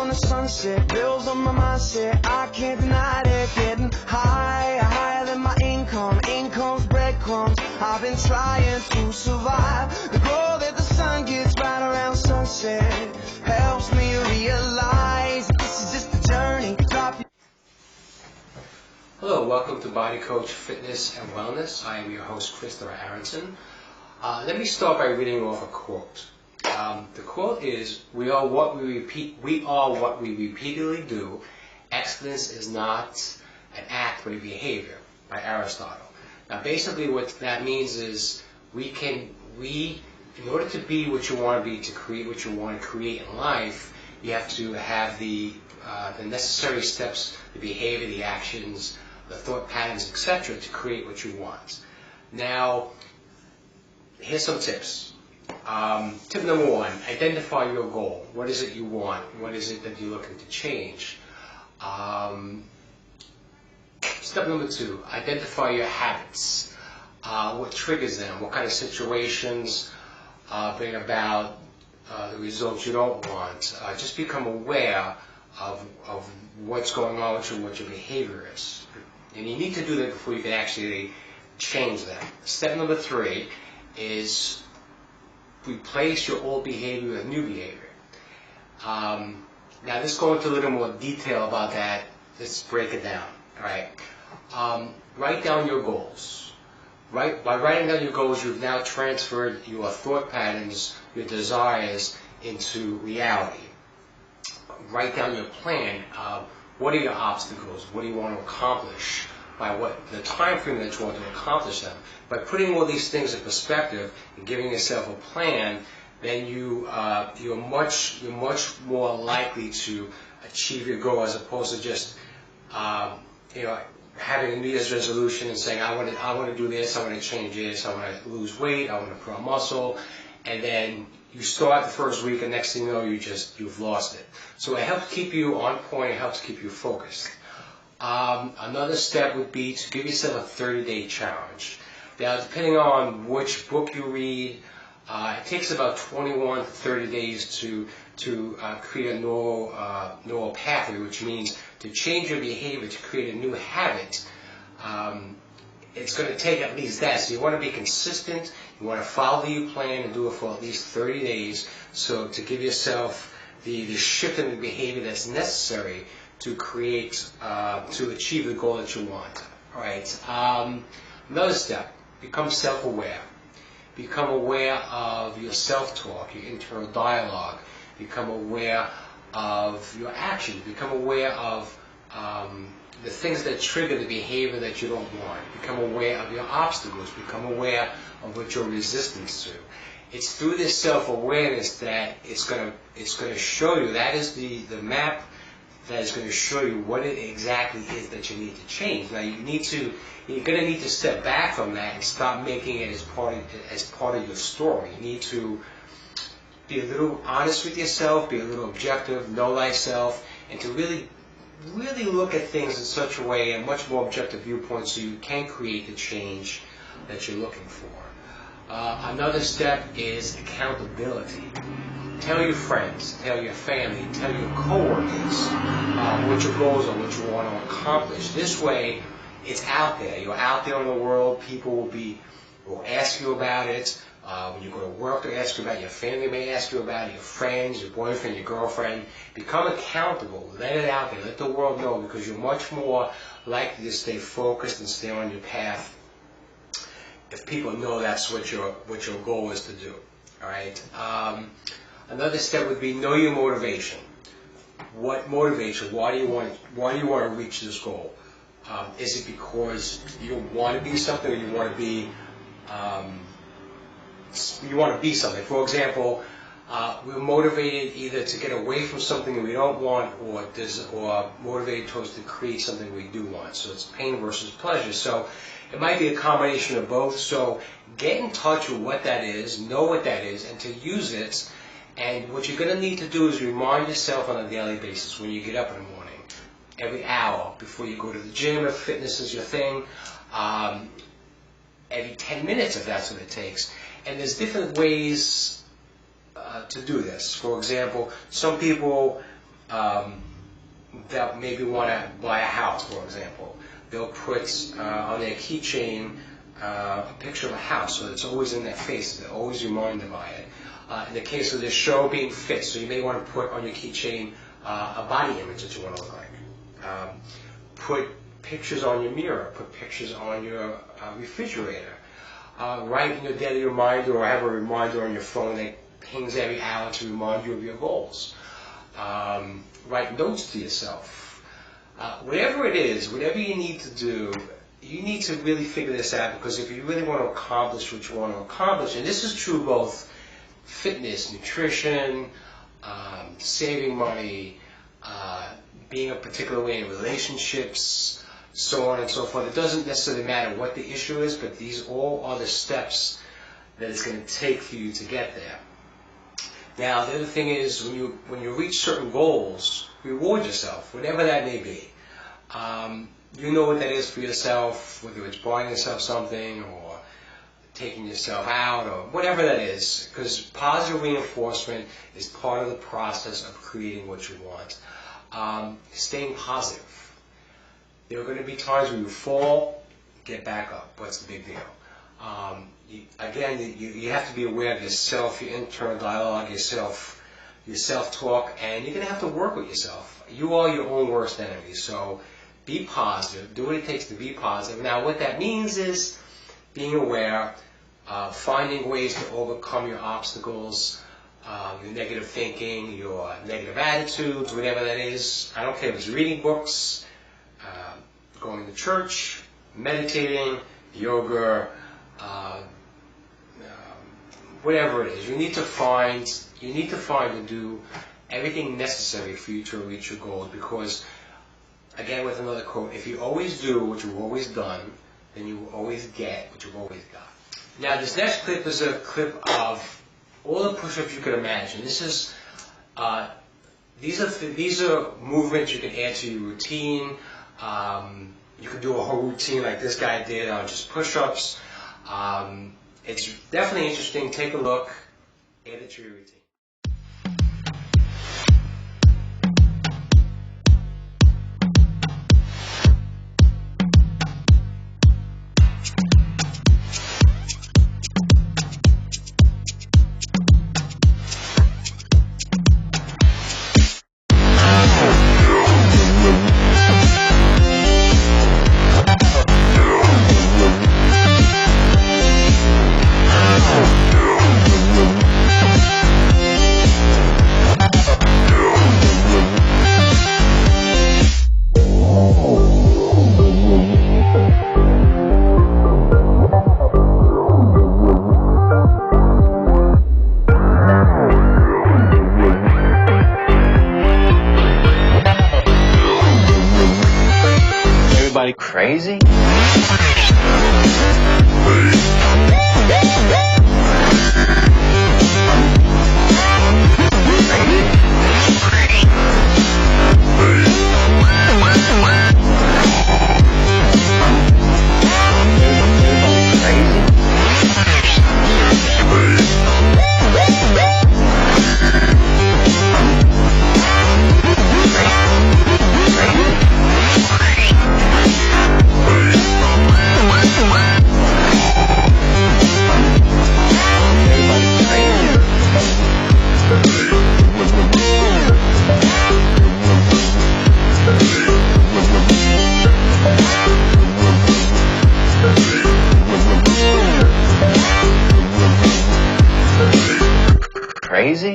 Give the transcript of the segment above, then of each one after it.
on the sunset, bills on my mindset, I can't deny it. Getting higher, higher than my income, income's breadcrumbs. I've been trying to survive. The glow that the sun gets right around sunset helps me realize that this is just a journey. Hello, welcome to Body Coach Fitness and Wellness. I am your host, Christopher Aronson. Let me start by reading off a quote. The quote is, "We are what we repeatedly do. Excellence is not an act but a behavior," by Aristotle. Now, basically, what that means is in order to be what you want to be, to create what you want to create in life, you have to have the necessary steps, the behavior, the actions, the thought patterns, etc., to create what you want. Now, here's some tips. Tip number one, identify your goal. What is it you want? What is it that you're looking to change? Step number two, identify your habits. What triggers them? What kind of situations bring about the results you don't want? Just become aware of what's going on with you, what your behavior is. And you need to do that before you can actually change that. Step number three is replace your old behavior with new behavior. Now, let's go into a little more detail about that. Let's break it down. All right. Write down your goals. By writing down your goals, you've now transferred your thought patterns, your desires into reality. Write down your plan. What are your obstacles? What do you want to accomplish? By what the time frame that you want to accomplish them. By putting all these things in perspective and giving yourself a plan, then you're much more likely to achieve your goal, as opposed to just having a New Year's resolution and saying, I want to do this, I want to change this, I want to lose weight, I want to put on muscle, and then you start the first week and next thing you know you've lost it. So it helps keep you on point, it helps keep you focused. Another step would be to give yourself a 30-day challenge. Now, depending on which book you read, it takes about 21 to 30 days to create a neural pathway, which means to change your behavior, to create a new habit. It's going to take at least that. So you want to be consistent, you want to follow your plan and do it for at least 30 days, so to give yourself the shift in the behavior that's necessary to create, to achieve the goal that you want. All right. Another step, become self-aware. Become aware of your self-talk, your internal dialogue. Become aware of your actions. Become aware of the things that trigger the behavior that you don't want. Become aware of your obstacles. Become aware of what you're resistant to. It's through this self-awareness that it's going to show you. That is the map that is going to show you what it exactly is that you need to change. Now, you're going to need to step back from that and stop making it as part of your story. You need to be a little honest with yourself, be a little objective, know thyself, and to really look at things in such a way, a much more objective viewpoint, so you can create the change that you're looking for. Another step is accountability. Tell your friends, tell your family, tell your coworkers what your goals are, what you want to accomplish. This way, it's out there. You're out there in the world. People will ask you about it. When you go to work, they'll ask you about it. Your family may ask you about it. Your friends, your boyfriend, your girlfriend. Become accountable. Let it out there. Let the world know, because you're much more likely to stay focused and stay on your path if people know that's what your goal is to do. All right. Another step would be know your motivation. What motivates you? Why do you want to reach this goal? Is it because you want to be something, or you want to be something? For example, we're motivated either to get away from something that we don't want, or motivated towards to create something we do want. So it's pain versus pleasure. So it might be a combination of both. So get in touch with what that is, know what that is, and to use it. And what you're going to need to do is remind yourself on a daily basis when you get up in the morning, every hour before you go to the gym, if fitness is your thing, every 10 minutes if that's what it takes. And there's different ways to do this. For example, some people that maybe want to buy a house, for example. They'll put on their keychain a picture of a house, so it's always in their face. They're always reminded by it. In the case of this show being fit, so you may want to put on your keychain a body image that you want to look like. Put pictures on your mirror. Put pictures on your refrigerator. Write in your daily reminder, or have a reminder on your phone that pings every hour to remind you of your goals. Write notes to yourself. Whatever it is, whatever you need to do, you need to really figure this out, because if you really want to accomplish what you want to accomplish, and this is true both fitness, nutrition, saving money, being a particular way in relationships, so on and so forth. It doesn't necessarily matter what the issue is, but these all are the steps that it's going to take for you to get there. Now, the other thing is, when you reach certain goals, reward yourself, whatever that may be. You know what that is for yourself, whether it's buying yourself something or taking yourself out or whatever that is, because positive reinforcement is part of the process of creating what you want. Staying positive. There are going to be times when you fall, get back up. What's the big deal? You have to be aware of yourself, your internal dialogue, your self-talk, and you're going to have to work with yourself. You are your own worst enemy, so be positive. Do what it takes to be positive. Now, what that means is being aware, finding ways to overcome your obstacles, your negative thinking, your negative attitudes, whatever that is. I don't care if it's reading books, going to church, meditating, yoga, whatever it is. You need to find and do everything necessary for you to reach your goals, because, again, with another quote, if you always do what you've always done, then you will always get what you've always got. Now, this next clip is a clip of all the push-ups you can imagine. These are movements you can add to your routine. You can do a whole routine like this guy did on just push-ups. It's definitely interesting. Take a look. Add it to your routine. Crazy? Crazy? Crazy.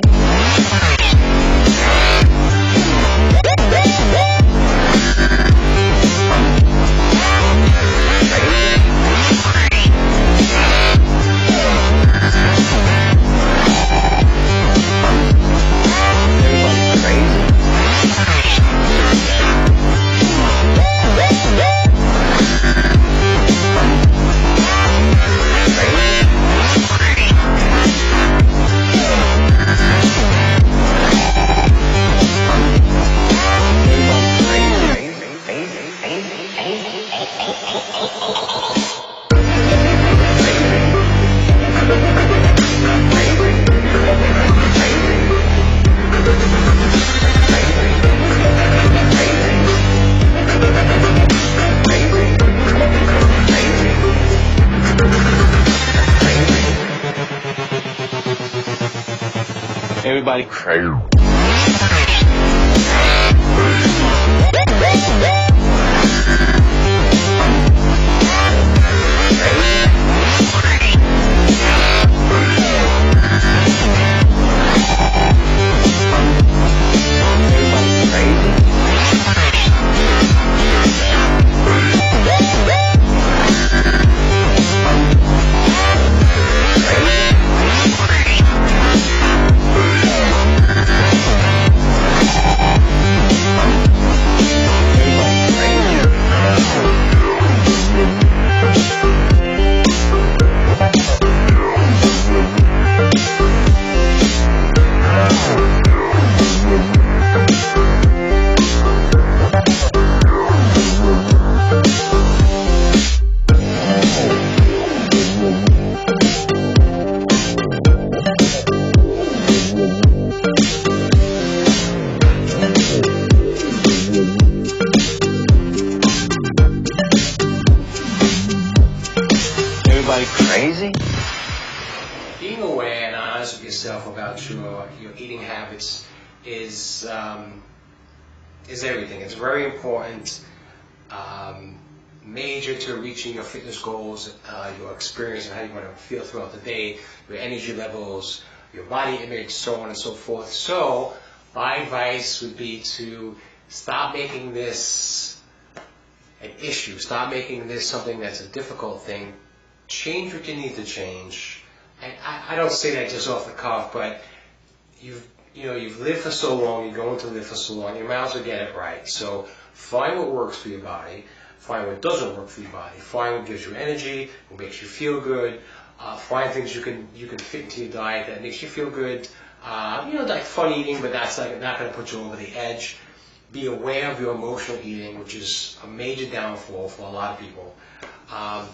Everybody crazy. Crazy? Being aware and honest with yourself about your eating habits is everything. It's very important, major to reaching your fitness goals, your experience and how you want to feel throughout the day, your energy levels, your body image, so on and so forth. So my advice would be to stop making this an issue. Stop making this something that's a difficult thing. Change what you need to change. And I don't say that just off the cuff, but you've lived for so long, you're going to live for so long, you might as well get it right. So find what works for your body, find what doesn't work for your body, find what gives you energy, what makes you feel good, find things you can fit into your diet that makes you feel good. Like fun eating, but that's not going to put you over the edge. Be aware of your emotional eating, which is a major downfall for a lot of people.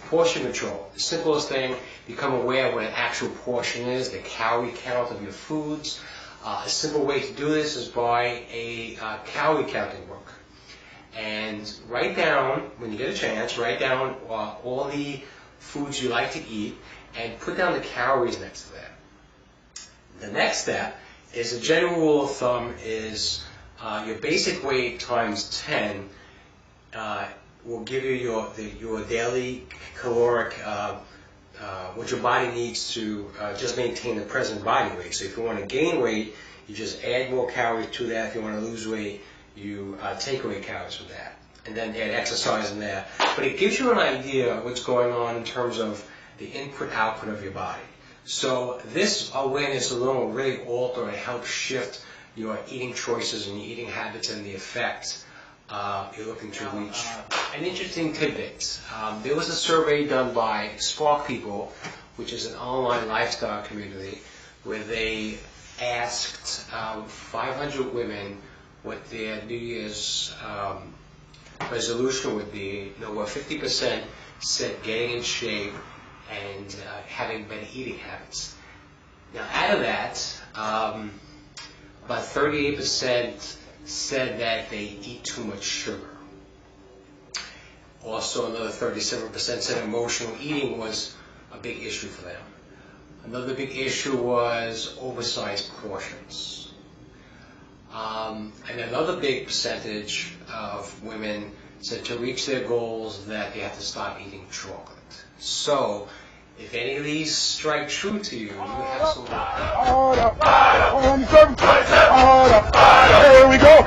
Portion control. The simplest thing, become aware of what an actual portion is, the calorie count of your foods. A simple way to do this is buy a calorie counting book. And write down, when you get a chance, write down all the foods you like to eat and put down the calories next to that. The next step is a general rule of thumb is your basic weight times 10 will give you your daily caloric, what your body needs to just maintain the present body weight. So if you want to gain weight, you just add more calories to that. If you want to lose weight, you take away calories from that. And then add exercise in there. But it gives you an idea of what's going on in terms of the input-output of your body. So this awareness alone will really alter and help shift your eating choices and your eating habits and the effect you're looking to reach. An interesting tidbit. There was a survey done by Spark People, which is an online lifestyle community, where they asked 500 women what their New Year's resolution would be. Where 50% said getting in shape and having better eating habits. Now, out of that, about 38% said that they eat too much sugar. Also, another 37% said emotional eating was a big issue for them. Another big issue was oversized portions. And another big percentage of women said to reach their goals that they have to stop eating chocolate. So, if any of these strike true to you, you have some work. Here we go.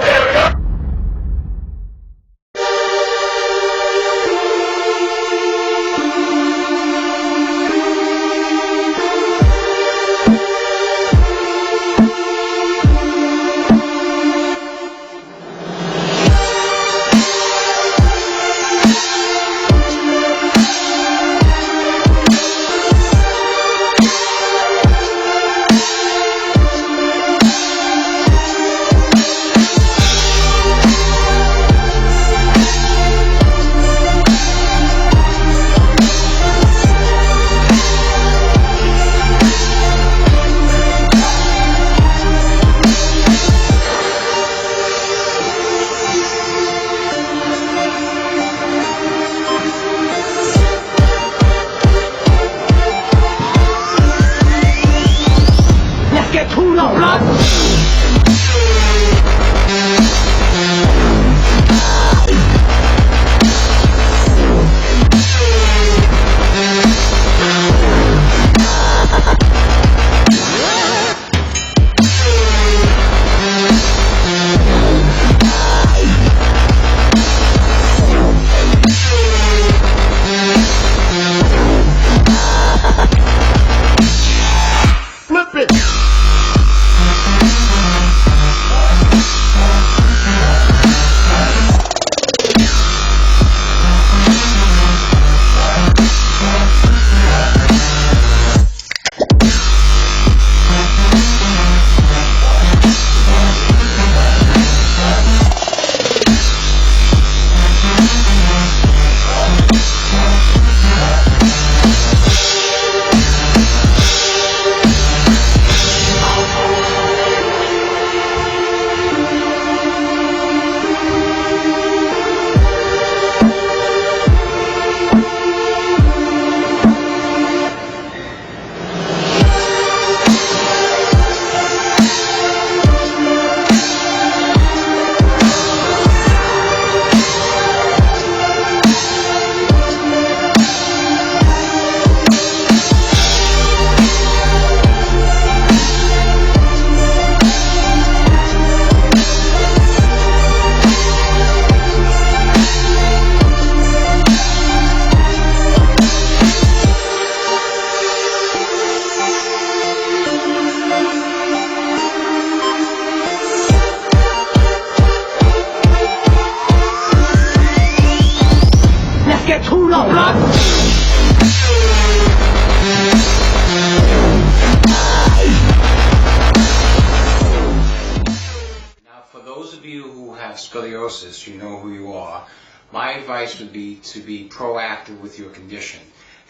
experienced, you know who you are. My advice would be to be proactive with your condition.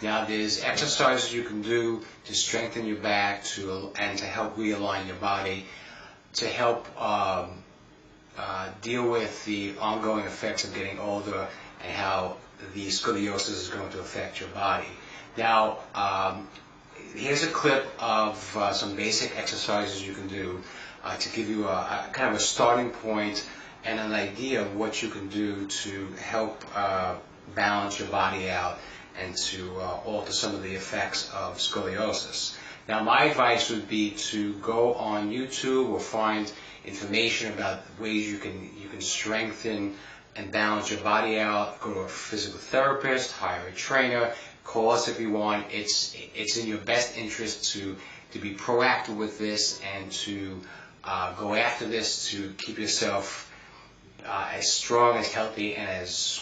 Now, there's exercises you can do to strengthen your back and to help realign your body, to help deal with the ongoing effects of getting older and how the scoliosis is going to affect your body. Now, here's a clip of some basic exercises you can do to give you a kind of a starting point and an idea of what you can do to help balance your body out and to alter some of the effects of scoliosis. Now, my advice would be to go on YouTube or find information about ways you can strengthen and balance your body out. Go to a physical therapist, hire a trainer, call us if you want. It's in your best interest to be proactive with this and to go after this to keep yourself as strong, as healthy, and as,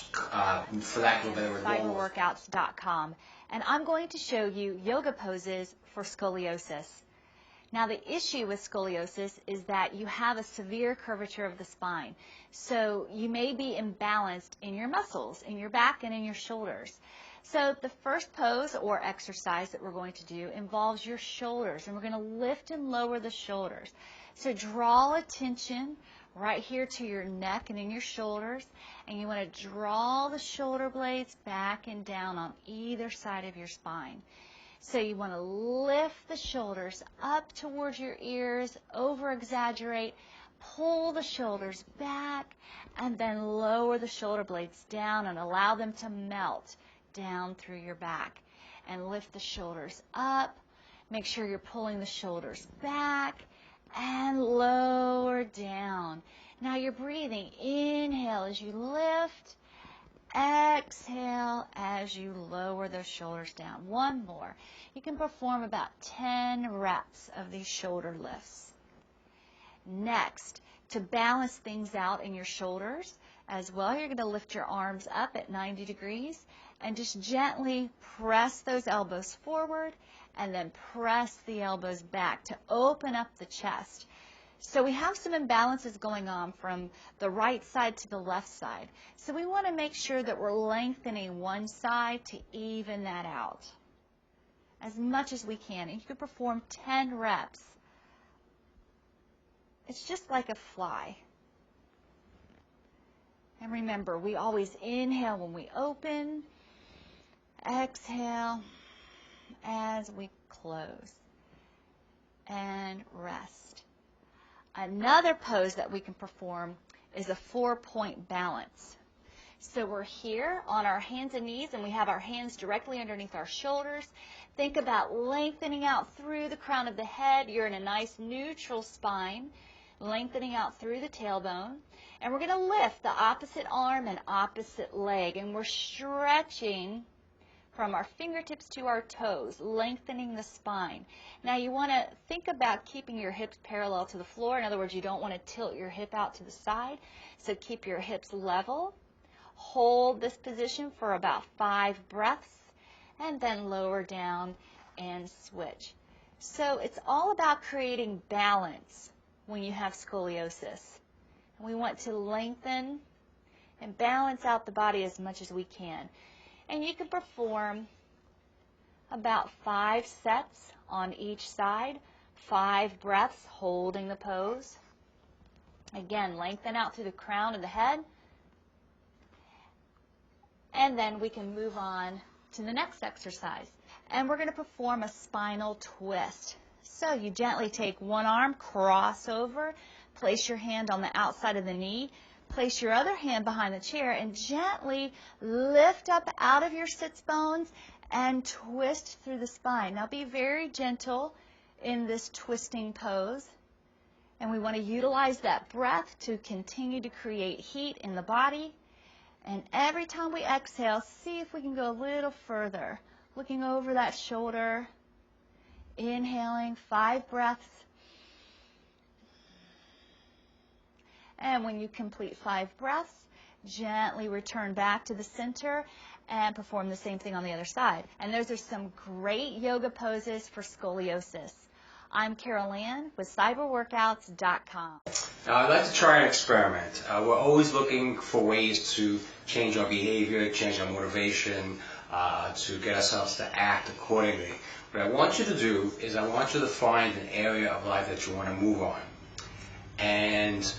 for lack of a better word, cyberworkouts.com, and I'm going to show you yoga poses for scoliosis. Now, the issue with scoliosis is that you have a severe curvature of the spine, so you may be imbalanced in your muscles, in your back and in your shoulders. So the first pose or exercise that we're going to do involves your shoulders, and we're going to lift and lower the shoulders. So draw attention right here to your neck and in your shoulders, and you want to draw the shoulder blades back and down on either side of your spine. So you want to lift the shoulders up towards your ears, over-exaggerate, pull the shoulders back, and then lower the shoulder blades down and allow them to melt down through your back. And lift the shoulders up. Make sure you're pulling the shoulders back and lower down. Now you're breathing. Inhale as you lift. Exhale as you lower those shoulders down. One more. You can perform about 10 reps of these shoulder lifts. Next, to balance things out in your shoulders as well, you're going to lift your arms up at 90 degrees and just gently press those elbows forward and then press the elbows back to open up the chest. So we have some imbalances going on from the right side to the left side. So we want to make sure that we're lengthening one side to even that out as much as we can. And you can perform 10 reps. It's just like a fly. And remember, we always inhale when we open, exhale as we close, and rest. Another pose that we can perform is a 4-point balance. So we're here on our hands and knees, and we have our hands directly underneath our shoulders. Think about lengthening out through the crown of the head. You're in a nice neutral spine, lengthening out through the tailbone. And we're going to lift the opposite arm and opposite leg, and we're stretching from our fingertips to our toes, lengthening the spine. Now you want to think about keeping your hips parallel to the floor. In other words, you don't want to tilt your hip out to the side. So keep your hips level. Hold this position for about 5 breaths, and then lower down and switch. So it's all about creating balance when you have scoliosis. And we want to lengthen and balance out the body as much as we can. And you can perform about 5 sets on each side, 5 breaths holding the pose. Again, lengthen out through the crown of the head. And then we can move on to the next exercise. And we're going to perform a spinal twist. So you gently take one arm, cross over, place your hand on the outside of the knee, place your other hand behind the chair, and gently lift up out of your sits bones and twist through the spine. Now be very gentle in this twisting pose. And we want to utilize that breath to continue to create heat in the body. And every time we exhale, see if we can go a little further. Looking over that shoulder, inhaling, 5 breaths. And when you complete 5 breaths, gently return back to the center and perform the same thing on the other side. And those are some great yoga poses for scoliosis. I'm Carol Ann with cyberworkouts.com. Now, I'd like to try an experiment. We're always looking for ways to change our behavior, change our motivation, to get ourselves to act accordingly. What I want you to do is I want you to find an area of life that you want to move on. And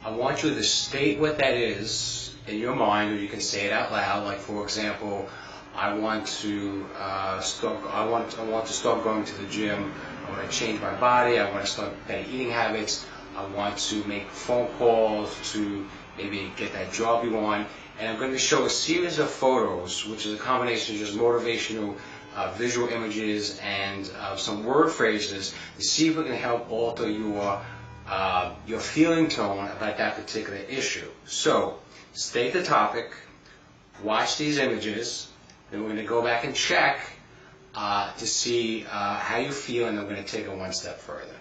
I want you to state what that is in your mind, or you can say it out loud. Like, for example, I want to start going to the gym. I want to change my body. I want to start better eating habits. I want to make phone calls to maybe get that job you want. And I'm going to show a series of photos, which is a combination of just motivational visual images and some word phrases to see if we can help alter your feeling tone about that particular issue. So, state the topic, watch these images, then we're going to go back and check to see how you feel, and I'm going to take it one step further.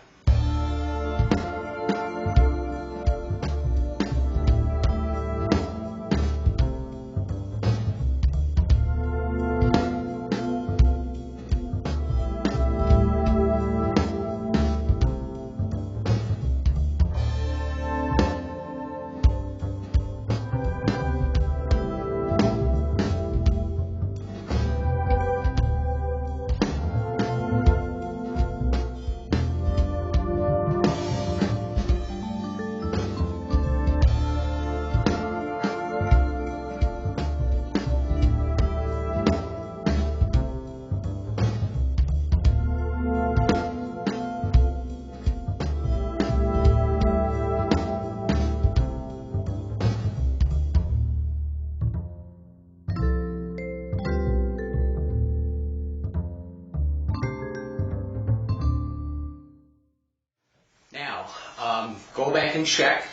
Go back and check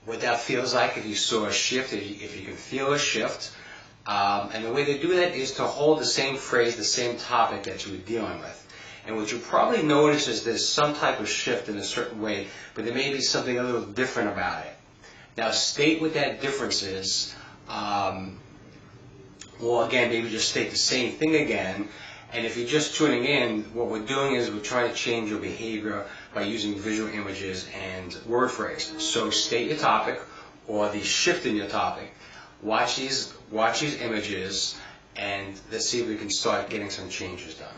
what that feels like, if you saw a shift, if you can feel a shift. And the way to do that is to hold the same phrase, the same topic that you were dealing with. And what you probably notice is there's some type of shift in a certain way, but there may be something a little different about it. Now state what that difference is, or again, maybe just state the same thing again. And if you're just tuning in, what we're doing is we're trying to change your behavior by using visual images and word phrases. So state your topic or the shift in your topic. Watch these images, and let's see if we can start getting some changes done.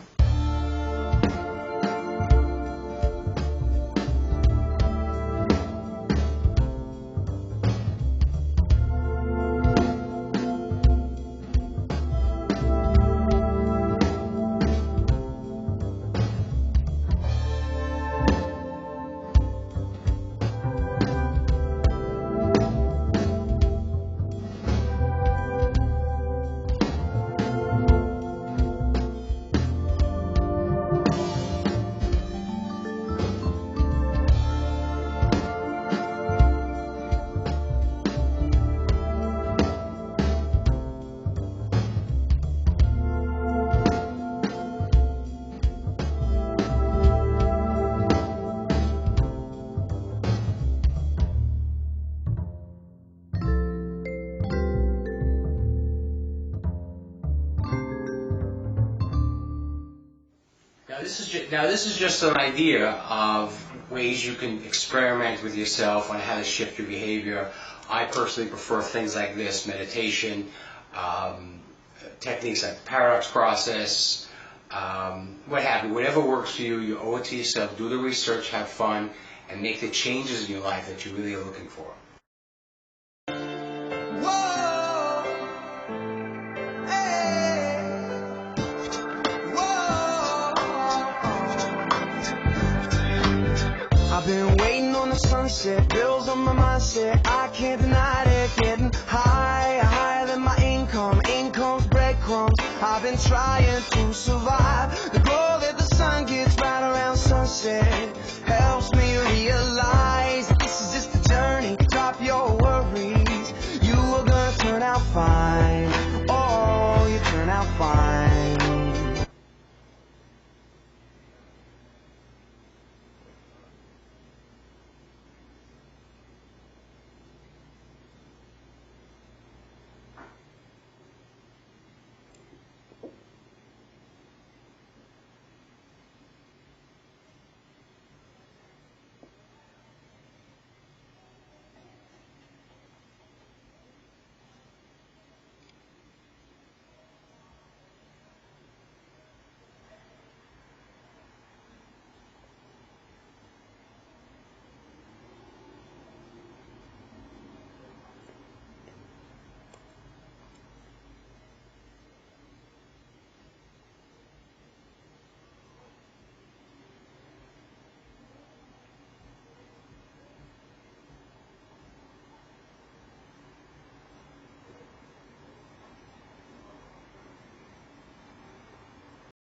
Now this is just an idea of ways you can experiment with yourself on how to shift your behavior. I personally prefer things like this: meditation, techniques like the paradox process, what have you. Whatever works for you, you owe it to yourself. Do the research, have fun, and make the changes in your life that you really are looking for. I've been waiting on the sunset, bills on my mindset, I can't deny it. Getting higher, higher than my income, income's breadcrumbs. I've been trying to survive, the glow that the sun gets right around sunset.